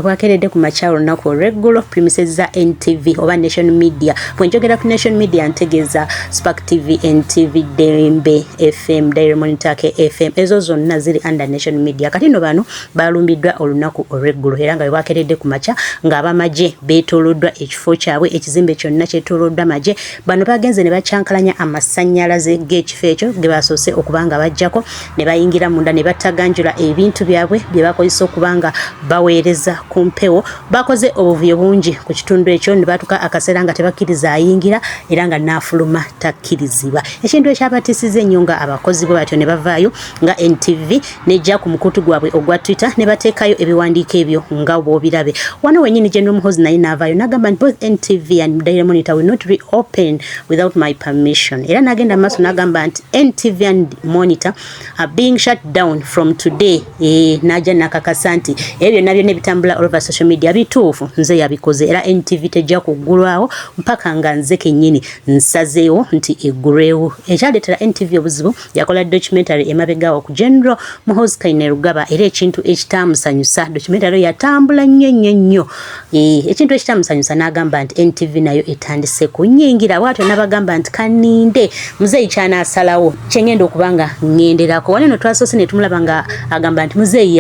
bwakeredde ku makyalo olunaku olw'eggulo premises za NTV oba Nation Media. Bwe njogera ku Nation Media ntegeeza Spark TV, NTV, Dembe FM, Daily Monitor FM, ezo zonna ziri under Nation Media. Kati no bano balumbiddwa olunaku olw'eggulo era nga bwakeredde ku makya ng'abamaje beetooloddwa ekifo kyabwe ekizimbe kyonna kyetooloddwa maje. Bano bagenze ne bakyankalanya amasannyalaze g'ekifo ekyo ge basoose okubanga bajjako ne bayingira munda ne battaganjula ebintu byabwe bye bakozesa okubanga baweereza ku mpewo. Bakoze obuvuyo bungi ku kitundu ekyo ne batuka akaseera nga tebakkiriza ayingira era nga naafuluma takkirizibwa. Ekintu ekyabatisiza ennyo nga abakozi bwe batyo ne bavaayo nga NTV nejja ku mukutu gwabwe ogwa Twitter ne bateekayo ebiwandiiko ebyo nga bw'obirabe. Wano wennyini General Muhoozi naye n'avaayo n'agamba nti both NTV and Daily Monitor will not reopen without my permission. Era n'agenda maaso n'agamba nti NTV and Monitor are being shut down from today. N'ajja n'akakasa nti ebyo nabyo nebitambula all over social media bituufu nze yabikoze era NTV tejja kuggulwawo mpaka nga nze kennyini nsazeewo nti eggulwewo. Ekyaleetera NTV obuzibu yakola documentary emabegaawo ku General Muhoozi Kainerugaba era ekintu ekitaamusanyusa documentary yatambula nnyo. Ekintu ekitaamusanyusa n'agamba nti NTV nayo etandise kunnyingira bw'atyo n'abagamba nti kaninde muzeeyi kyanaasalawo kyengenda okubanga ŋŋenderako. Wano twasoose ne tumulaba nga agamba nti muzeeyi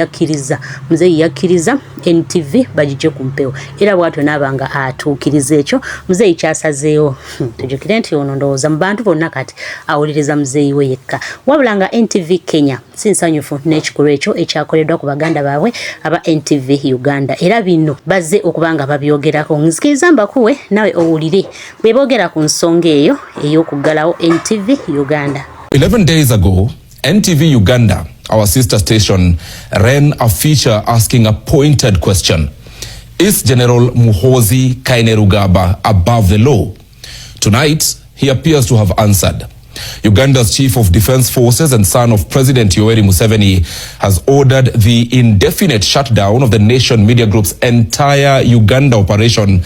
yakkiriza NTV bagijje ku mpewo era bw'atyo n'abanga atuukiriza ekyo muzeeyi kyasazeewo. Tujjukire nti ono ndowooza mu bantu bonna kati awuliriza muzeeyi we yekka. Wabula nga NTV Kenya si nsanyufu n'ekikolwa ekyo ekyakoleddwa ku baganda baabwe aba NTV Uganda era bino bazze okubanga babyogerako. Nzikiriza mbakuwe nawe owulire bwe boogera ku nsonga eyo ey'okuggalawo NTV Uganda. 11 days ago, NTV Uganda, our sister station, ran a feature asking a pointed question. Is General Muhoozi Kainerugaba above the law? Tonight, he appears to have answered. Uganda's Chief of Defense Forces and son of President Yoweri Museveni has ordered the indefinite shutdown of the Nation Media Group's entire Uganda operation,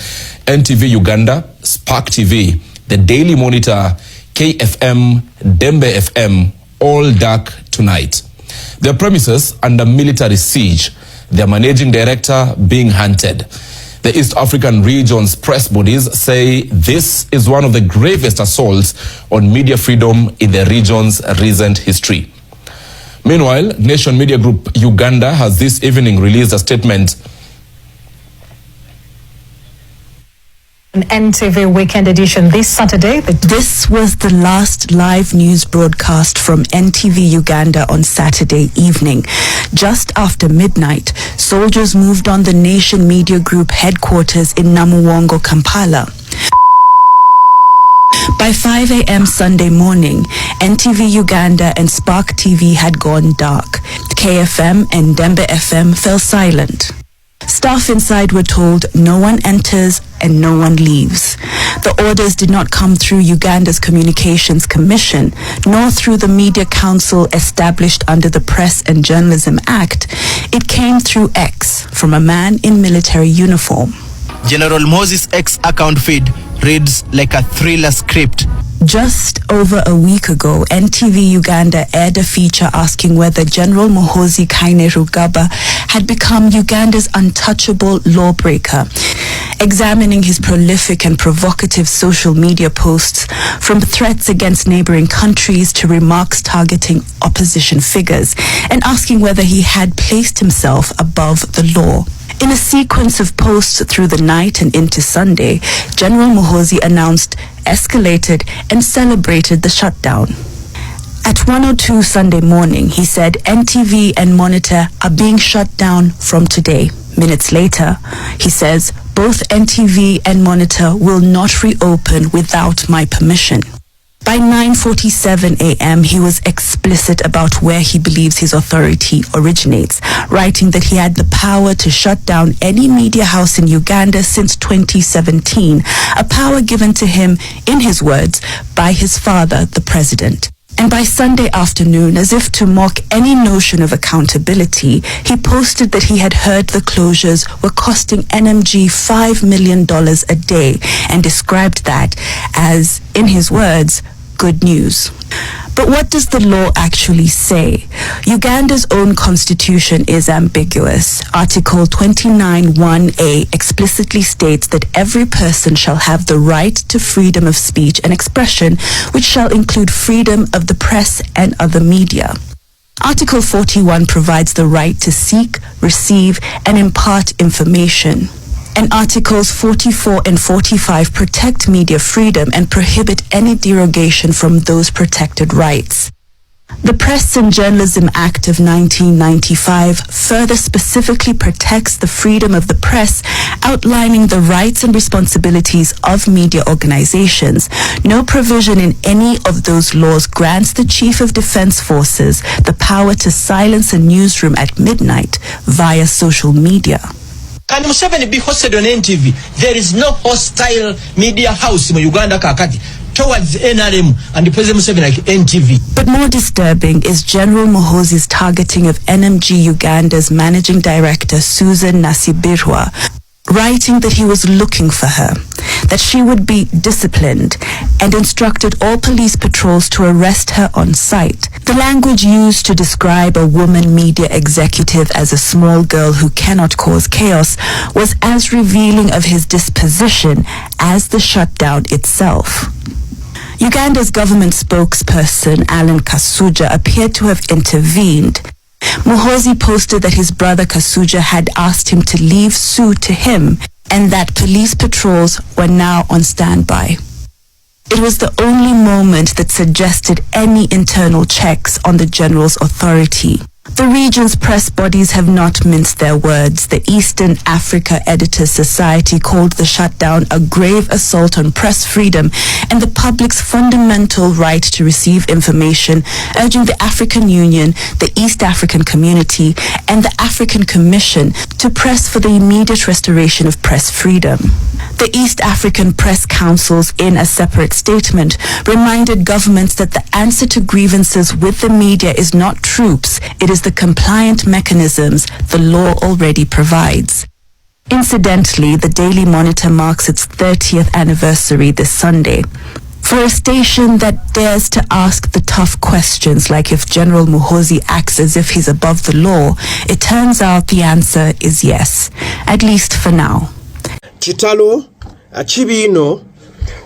NTV Uganda, Spark TV, the Daily Monitor, KFM, Dembe FM, all dark tonight. Their premises under military siege, their managing director being hunted. The East African region's press bodies say this is one of the gravest assaults on media freedom in the region's recent history. Meanwhile, Nation Media Group Uganda has this evening released a statement. NTV Weekend Edition this Saturday. This was the last live news broadcast from NTV Uganda on Saturday evening. Just after midnight, soldiers moved on the Nation Media Group headquarters in Namuwongo, Kampala. By 5 a.m. Sunday morning, NTV Uganda and Spark TV had gone dark. KFM and Dembe FM fell silent. Staff inside were told no one enters and no one leaves. The orders did not come through Uganda's Communications Commission, nor through the Media Council established under the Press and Journalism Act. It came through X from a man in military uniform. General Moses' X account feed reads like a thriller script. Just over a week ago, NTV Uganda aired a feature asking whether General Muhoozi Kainerugaba had become Uganda's untouchable lawbreaker, examining his prolific and provocative social media posts, from threats against neighboring countries to remarks targeting opposition figures, and asking whether he had placed himself above the law. In a sequence of posts through the night and into Sunday, General Muhoozi announced, escalated, and celebrated the shutdown. At 1:02 Sunday morning, he said NTV and Monitor are being shut down from today. Minutes later, he says both NTV and Monitor will not reopen without my permission. By 9:47 a.m., he was explicit about where he believes his authority originates, writing that he had the power to shut down any media house in Uganda since 2017, a power given to him, in his words, by his father, the president. And by Sunday afternoon, as if to mock any notion of accountability, he posted that he had heard the closures were costing NMG $5 million a day and described that as, in his words, good news. But what does the law actually say? Uganda's own constitution is ambiguous. Article 29(1)(a) explicitly states that every person shall have the right to freedom of speech and expression, which shall include freedom of the press and other media. Article 41 provides the right to seek, receive, and impart information. And Articles 44 and 45 protect media freedom and prohibit any derogation from those protected rights. The Press and Journalism Act of 1995 further specifically protects the freedom of the press, outlining the rights and responsibilities of media organizations. No provision in any of those laws grants the Chief of Defense Forces the power to silence a newsroom at midnight via social media. Can Museveni be hosted on NTV? There is no hostile media house in Uganda kakati towards NRM and the President Museveni like NTV. But more disturbing is General Muhoozi's targeting of NMG Uganda's Managing Director Susan Nasibirwa, writing that he was looking for her, that she would be disciplined, and instructed all police patrols to arrest her on sight. The language used to describe a woman media executive as a small girl who cannot cause chaos was as revealing of his disposition as the shutdown itself. Uganda's government spokesperson Alan Kasuja appeared to have intervened. Muhoozi posted that his brother Kasuja had asked him to leave Sue to him and that police patrols were now on standby. It was the only moment that suggested any internal checks on the general's authority. The region's press bodies have not minced their words. The Eastern Africa Editors Society called the shutdown a grave assault on press freedom and the public's fundamental right to receive information, urging the African Union, the East African Community, and the African Commission to press for the immediate restoration of press freedom. The East African Press Councils, in a separate statement, reminded governments that the answer to grievances with the media is not troops, it is the compliant mechanisms the law already provides. Incidentally, the Daily Monitor marks its 30th anniversary this Sunday. For a station that dares to ask the tough questions like if General Muhoozi acts as if he's above the law, it turns out the answer is yes, at least for now. Kitalo Achibino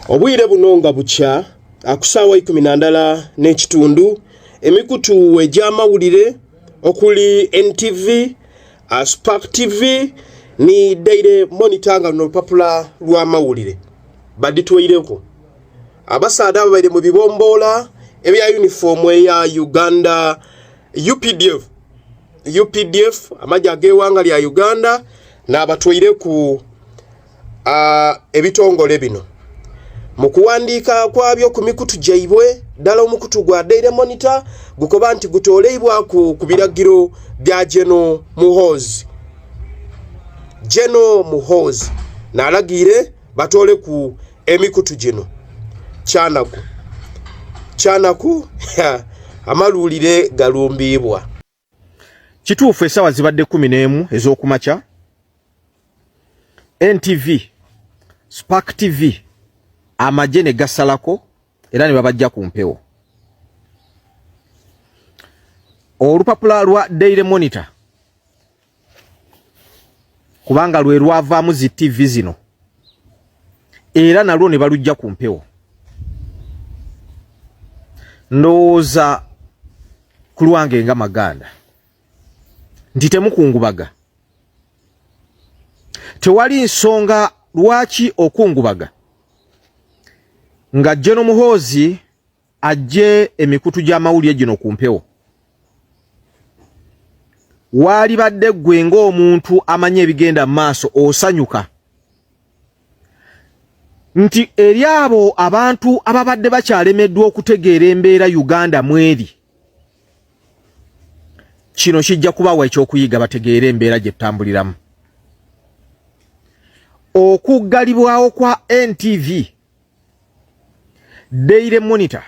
obwire bunonga bucha akusawa 12 n'ekitundu emikutu ejamawulire okuli NTV, Spark TV ni Daily Monitor nga n'olupapula lw'amawulire baditwireko abasaada abaire mu bibombola ebya uniform eya Uganda UPDF amajja ag'ewanga lya Uganda n'abatwire ku ebitongole bino mu kuwandiika kwabyo ku mikutu jaibwe ddala omukutu gwa Daily Monitor gukoba nti gutoleibwa ku biragiro bya General Muhoozi n'alagire batole ku emikutu gino kyanaku amalulire galumbibwa kituufu esawa zibadde 11 ez'okumakya NTV, Spark TV, amajene gasalako era ne babajja ku mpewo. Olupapula lwa Daily Monitor kubanga lwe lwavaamu zi TV zino era nalwo ne balujja ku mpewo. Ndowooza ku lwange nga maganda nti temukungubaga. Tewali nsonga lwaki okungubaga nga General Muhoozi ajje emikutu gy'amawulire gino ku mpewo. Wali badde gwe ng'omuntu amanye ebigenda mu maaso osanyuka nti eri abo abantu ababadde bakyalemeddwa okutegeera embeera Uganda mweri kino kijja kubawa ekyokuyiga bategeere embeera gye tutambuliramu. Okuggalibwawo kwa NTV, Daily Monitor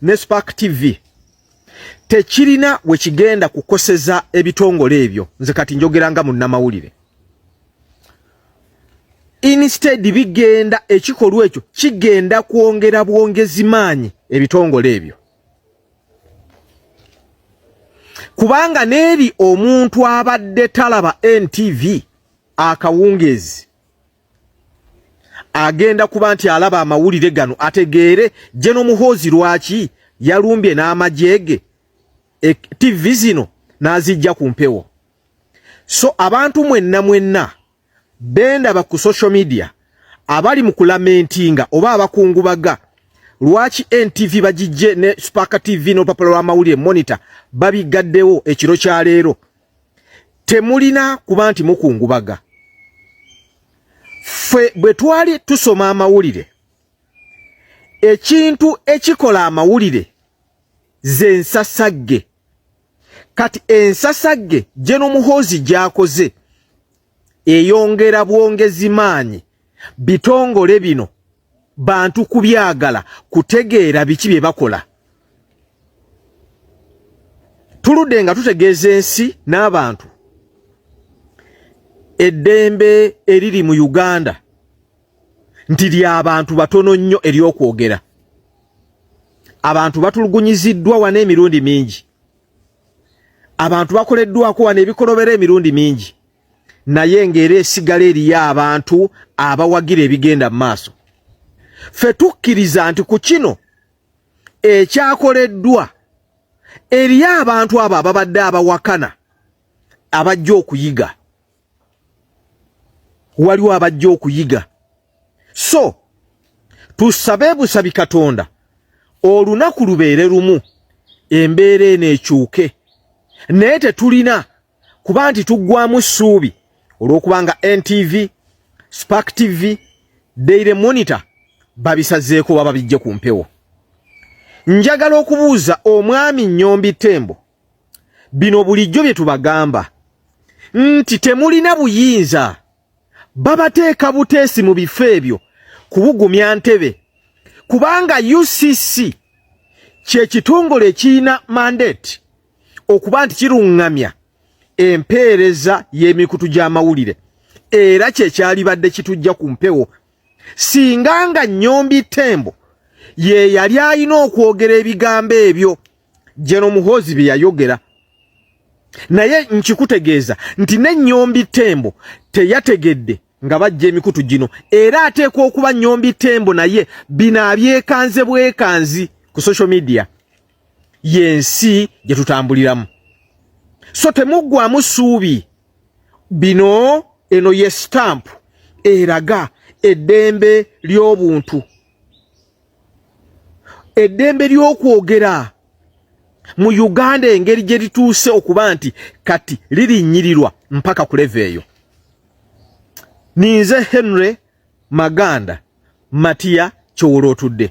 ne Spark TV tekirina we kigenda kukoseza ebitongole ebyo. Nze kati njogeranga mu nnamawulire. Instead bigenda ekikolwa ekyo kigenda kwongera bwongezi maanyi ebitongole ebyo kubanga neri omuntu abadde talaba NTV akawungezi agenda kuba nti alaba amawulire gano ategeere General Muhoozi lwaki yalumbye n'amajege TV zino n'azijja ku mpewo. So abantu mwenna benda ku social media abali mu kulamentinga oba abakungubaga lwaki NTV bagijje ne Spark TV no papalo amawulire monitor babigaddewo ekiro kya leero temulina kuba nti mukungubaga. Fwe bwe twali tusoma amawulire ekintu ekikola amawulire ze nsasagge kati ensasagge General Muhoozi gyakoze eyongera bwongezi maanyi bitongole bino bantu kubyagala kutegeera biki bye bakola. Tuludde nga tutegeeza ensi n'abantu eddembe eriri mu Uganda nti ly'abantu batono nnyo ery'okwogera. Abantu batulugunyiziddwa wana emirundi mingi, abantu bakoleddwako wana ebikolobera emirundi mingi, naye ng'era esigala eriyo abantu abawagira ebigenda mu maaso. Ffe tukkiriza nti ku kino ekyakoleddwa eriyo abantu abo ababadde abawakana abajja okuyiga. Waliwo abajja okuyiga. So tusabe busabi Katonda olunaku lubeere lumu embeera eno ekyuke, naye tetulina kuba nti tuggwamu ssuubi olw'okubanga NTV, Spark TV, Daily Monitor babisazeeko baba bijje ku mpewo. Njagala okubuuza omwami Nnyombi Tembo bino bulijjo bye tubagamba nti temulina buyinza, babateeka buteesi mu bifo ebyo kubugumya ntebe, kubanga UCC kye kitongole ekirina mandate okuba nti kiruŋŋamya empeereza y'emikutu gy'amawulire, era kye kyalibadde kitujja ku mpewo. Singa nga Nnyombi Tembo ye yali alina okwogera ebigambo ebyo General Muhoozi bye yayogera, naye nkikutegeeza nti ne Nnyombi Tembo teyategedde nga bajja emikutu gino, era ateekwa okuba Nnyombi Tembo naye bino abyekanze bwekanzi ku social media yensi gye tutambuliramu. So temuggwamu ssuubi, bino eno ye stamp eraga eddembe ly'obuntu, eddembe ly'okwogera mu Uganda engeri gye lituuse okuba nti kati lirinnyirirwa mpaka ku level eyo. Ninze Henry Maganda Matia Kyowolo otudde.